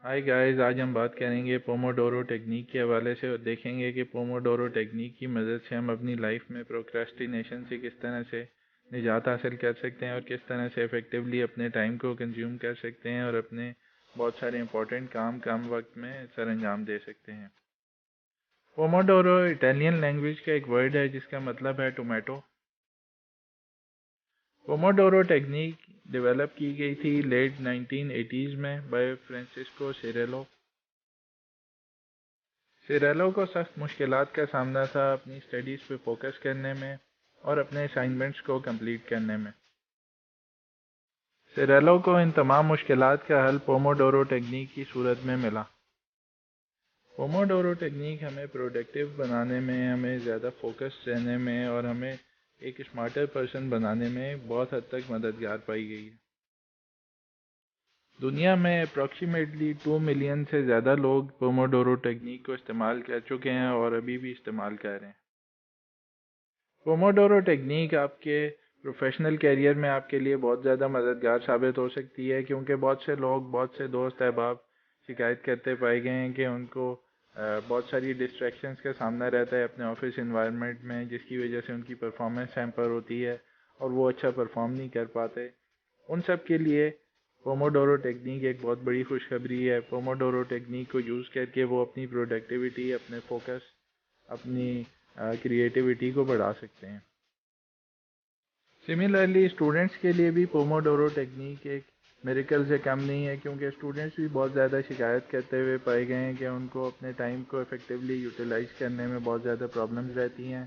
High guys, آج ہم بات کریں گے پوموڈورو ٹیکنیک کے حوالے سے اور دیکھیں گے کہ پوموڈورو ٹیکنیک کی مدد سے ہم اپنی لائف میں پروکراسٹینیشن سے کس طرح سے نجات حاصل کر سکتے ہیں اور کس طرح سے افیکٹولی اپنے ٹائم کو کنزیوم کر سکتے ہیں اور اپنے بہت سارے امپورٹنٹ کام کم وقت میں سر انجام دے سکتے ہیں۔ پوموڈورو اٹالین لینگویج کا ایک ورڈ ہے جس کا مطلب ہے ٹومیٹو۔ پوموڈورو ٹیکنیک ڈیولپ کی گئی تھی لیٹ 1980s میں بائی فرانسسکو سیریلو۔ سیریلو کو سخت مشکلات کا سامنا تھا اپنی اسٹڈیز پہ فوکس کرنے میں اور اپنے اسائنمنٹس کو کمپلیٹ کرنے میں۔ سیریلو کو ان تمام مشکلات کا حل پوموڈورو ٹیکنیک کی صورت میں ملا۔ پوموڈورو ٹیکنیک ہمیں پروڈکٹیو بنانے میں، ہمیں زیادہ فوکس رہنے میں اور ہمیں ایک اسمارٹر پرسن بنانے میں بہت حد تک مددگار پائی گئی ہے۔ دنیا میں اپروکسیمیٹلی 2 ملین سے زیادہ لوگ پوموڈورو ٹیکنیک کو استعمال کر چکے ہیں اور ابھی بھی استعمال کر رہے ہیں۔ پوموڈورو ٹیکنیک آپ کے پروفیشنل کیریئر میں آپ کے لیے بہت زیادہ مددگار ثابت ہو سکتی ہے، کیونکہ بہت سے لوگ، بہت سے دوست احباب شکایت کرتے پائے گئے ہیں کہ ان کو بہت ساری ڈسٹریکشنز کا سامنا رہتا ہے اپنے آفس انوائرمنٹ میں، جس کی وجہ سے ان کی پرفارمنس ہیمپر ہوتی ہے اور وہ اچھا پرفارم نہیں کر پاتے۔ ان سب کے لیے پوموڈورو ٹیکنیک ایک بہت بڑی خوشخبری ہے۔ پوموڈورو ٹیکنیک کو یوز کر کے وہ اپنی پروڈکٹیوٹی، اپنے فوکس، اپنی کریٹیوٹی کو بڑھا سکتے ہیں۔ سملرلی اسٹوڈنٹس کے لیے بھی پوموڈورو ٹیکنیک ایک میریکل سے کم نہیں ہے، کیونکہ اسٹوڈنٹس بھی بہت زیادہ شکایت کرتے ہوئے پائے گئے ہیں کہ ان کو اپنے ٹائم کو افیکٹولی یوٹیلائز کرنے میں بہت زیادہ پرابلمز رہتی ہیں۔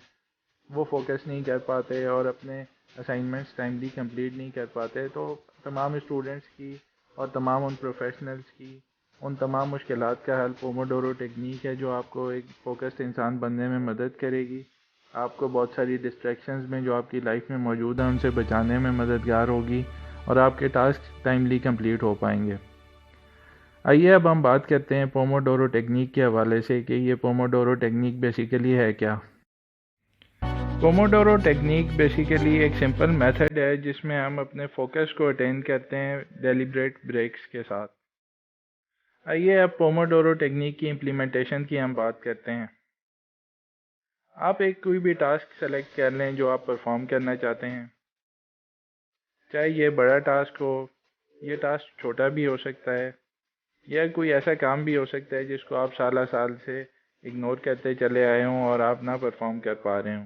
وہ فوکس نہیں کر پاتے اور اپنے اسائنمنٹس ٹائملی کمپلیٹ نہیں کر پاتے۔ تو تمام اسٹوڈنٹس کی اور تمام ان پروفیشنلز کی ان تمام مشکلات کا حل پوموڈورو ٹیکنیک ہے، جو آپ کو ایک فوکسڈ انسان بننے میں مدد کرے گی، آپ کو بہت ساری ڈسٹریکشنز میں جو آپ کی لائف میں موجود ہیں ان سے بچانے میں مددگار ہوگی اور آپ کے ٹاسک ٹائملی کمپلیٹ ہو پائیں گے۔ آئیے اب ہم بات کرتے ہیں پوموڈورو ٹیکنیک کے حوالے سے کہ یہ پوموڈورو ٹیکنیک بیسیکلی ہے کیا۔ پوموڈورو ٹیکنیک بیسیکلی ایک سمپل میتھڈ ہے جس میں ہم اپنے فوکس کو اٹین کرتے ہیں ڈیلیبریٹ بریکس کے ساتھ۔ آئیے اب پوموڈورو ٹیکنیک کی امپلیمنٹیشن کی ہم بات کرتے ہیں۔ آپ ایک کوئی بھی ٹاسک سلیکٹ کر لیں جو آپ پرفارم کرنا چاہتے ہیں، چاہے یہ بڑا ٹاسک ہو، یہ ٹاسک چھوٹا بھی ہو سکتا ہے، یا کوئی ایسا کام بھی ہو سکتا ہے جس کو آپ سالہ سال سے اگنور کرتے چلے آئے ہوں اور آپ نہ پرفارم کر پا رہے ہوں۔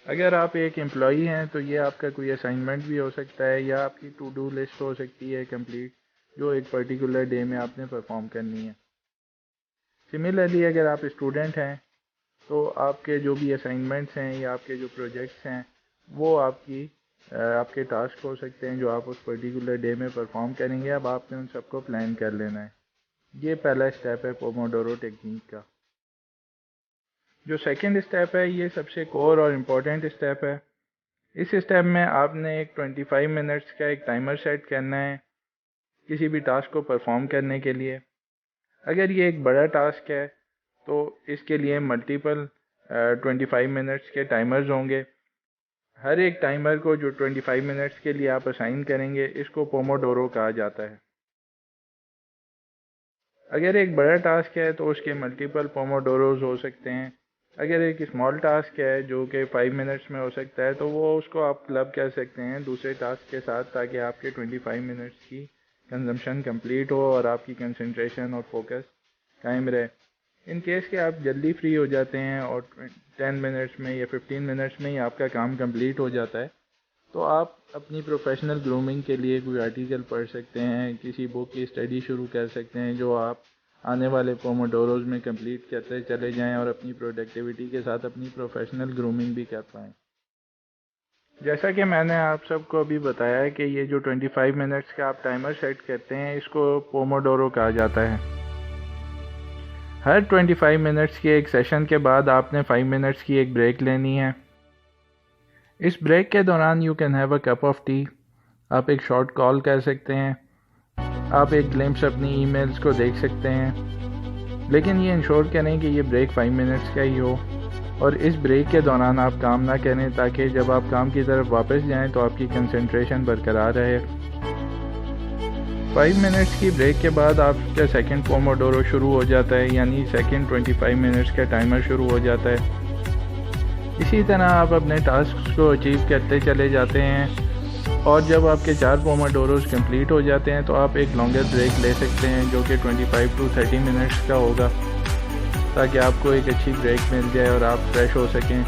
اگر آپ ایک امپلائی ہیں تو یہ آپ کا کوئی اسائنمنٹ بھی ہو سکتا ہے یا آپ کی ٹو ڈو لسٹ ہو سکتی ہے کمپلیٹ، جو ایک پرٹیکولر ڈے میں آپ نے پرفارم کرنی ہے۔ سملرلی اگر آپ اسٹوڈنٹ ہیں تو آپ کے جو بھی اسائنمنٹس ہیں یا آپ کے جو پروجیکٹس ہیں وہ آپ کے ٹاسک ہو سکتے ہیں جو آپ اس پرٹیکولر ڈے میں پرفارم کریں گے۔ اب آپ نے ان سب کو پلان کر لینا ہے۔ یہ پہلا اسٹیپ ہے پوموڈورو ٹیکنیک کا۔ جو سیکنڈ اسٹیپ ہے یہ سب سے کور اور امپورٹنٹ اسٹیپ ہے۔ اس اسٹیپ میں آپ نے ایک 25 منٹس کا ایک ٹائمر سیٹ کرنا ہے کسی بھی ٹاسک کو پرفارم کرنے کے لیے۔ اگر یہ ایک بڑا ٹاسک ہے تو اس کے لیے ملٹیپل 25 منٹس کے ٹائمرز ہوں گے۔ ہر ایک ٹائمر کو جو 25 منٹس کے لیے آپ اسائن کریں گے اس کو پوموڈورو کہا جاتا ہے۔ اگر ایک بڑا ٹاسک ہے تو اس کے ملٹیپل پوموڈوروز ہو سکتے ہیں۔ اگر ایک اسمال ٹاسک ہے جو کہ 5 منٹس میں ہو سکتا ہے تو وہ اس کو آپ کلب کر سکتے ہیں دوسرے ٹاسک کے ساتھ، تاکہ آپ کے 25 منٹس کی کنزمپشن کمپلیٹ ہو اور آپ کی کنسنٹریشن اور فوکس قائم رہے۔ ان کیس کہ آپ جلدی فری ہو جاتے ہیں اور 10 منٹس میں یا 15 منٹس میں ہی آپ کا کام کمپلیٹ ہو جاتا ہے، تو آپ اپنی پروفیشنل گرومنگ کے لیے کوئی آرٹیکل پڑھ سکتے ہیں، کسی بک کی اسٹڈی شروع کر سکتے ہیں جو آپ آنے والے پوموڈوروز میں کمپلیٹ کرتے چلے جائیں اور اپنی پروڈکٹیوٹی کے ساتھ اپنی پروفیشنل گرومنگ بھی کر پائیں۔ جیسا کہ میں نے آپ سب کو ابھی بتایا ہے کہ یہ جو 25 منٹس کا آپ ٹائمر سیٹ کرتے ہیں اس کو پوموڈورو کہا جاتا ہے۔ ہر 25 منٹس کے ایک سیشن کے بعد آپ نے 5 منٹس کی ایک بریک لینی ہے۔ اس بریک کے دوران you can have a cup of T, آپ ایک شارٹ کال کر سکتے ہیں، آپ ایک گلمپس اپنی ای میلز کو دیکھ سکتے ہیں، لیکن یہ انشور کریں کہ یہ بریک 5 منٹس کا ہی ہو اور اس بریک کے دوران آپ کام نہ کریں، تاکہ جب آپ کام کی طرف واپس جائیں تو آپ کی کنسنٹریشن برقرار رہے۔ 5 منٹس کی بریک کے بعد آپ کا سیکنڈ پوموڈورو شروع ہو جاتا ہے، یعنی سیکنڈ 25 منٹس کا ٹائمر شروع ہو جاتا ہے۔ اسی طرح آپ اپنے ٹاسک کو اچیو کرتے چلے جاتے ہیں، اور جب آپ کے 4 پوموڈوروز کمپلیٹ ہو جاتے ہیں تو آپ ایک لانگر بریک لے سکتے ہیں جو کہ 25 to 30 منٹس کا ہوگا، تاکہ آپ کو ایک اچھی بریک مل جائے اور آپ فریش ہو سکیں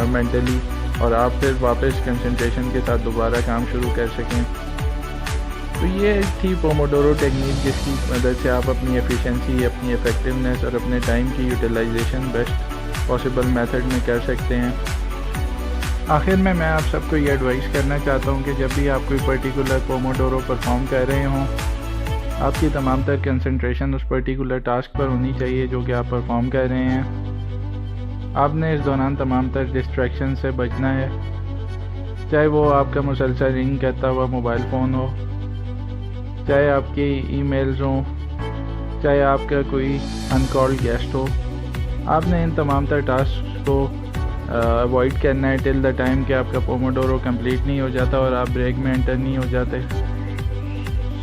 مینٹلی، اور آپ پھر واپس کنسنٹریشن کے ساتھ دوبارہ کام شروع کر سکیں۔ تو یہ تھی پوموڈورو ٹیکنیک، جس کی مدد سے آپ اپنی ایفیشنسی، اپنی افیکٹونیس اور اپنے ٹائم کی یوٹیلائزیشن بیسٹ پاسبل میتھڈ میں کر سکتے ہیں۔ آخر میں آپ سب کو یہ ایڈوائز کرنا چاہتا ہوں کہ جب بھی آپ کوئی پرٹیکولر پوموڈورو پرفارم کر رہے ہوں، آپ کی تمام تر کنسنٹریشن اس پرٹیکولر ٹاسک پر ہونی چاہیے جو کہ آپ پرفارم کر رہے ہیں۔ آپ نے اس دوران تمام تر ڈسٹریکشن سے بچنا ہے، چاہے وہ آپ کا مسلسل رنگ کرتا ہوا موبائل فون ہو، چاہے آپ کی ای میلز ہوں، چاہے آپ کا کوئی انکالڈ گیسٹ ہو۔ آپ نے ان تمام تر ٹاسک کو اوائڈ کرنا ہے ٹل دا ٹائم کہ آپ کا پوموڈورو کمپلیٹ نہیں ہو جاتا اور آپ بریک میں انٹر نہیں ہو جاتے۔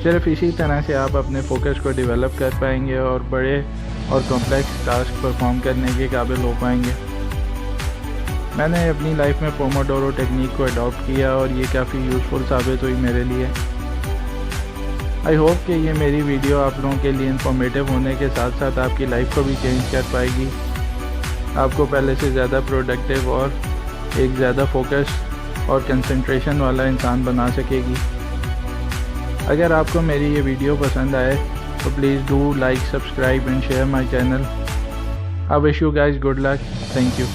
صرف اسی طرح سے آپ اپنے فوکس کو ڈیولپ کر پائیں گے اور بڑے اور کمپلیکس ٹاسک پرفارم کرنے کے قابل ہو پائیں گے۔ میں نے اپنی لائف میں پوموڈورو ٹیکنیک کو اڈاپٹ کیا اور یہ کافی یوزفل ثابت ہوئی میرے لیے۔ آئی ہوپ کہ یہ میری ویڈیو آپ لوگوں کے لیے انفارمیٹیو ہونے کے ساتھ ساتھ آپ کی لائف کو بھی چینج کر پائے گی، آپ کو پہلے سے زیادہ پروڈکٹیو اور ایک زیادہ فوکس اور کنسنٹریشن والا انسان بنا سکے گی۔ اگر آپ کو میری یہ ویڈیو پسند آئے تو please do like, subscribe and share my channel. I wish you guys good luck, thank you.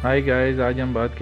High guys, آج ہم بات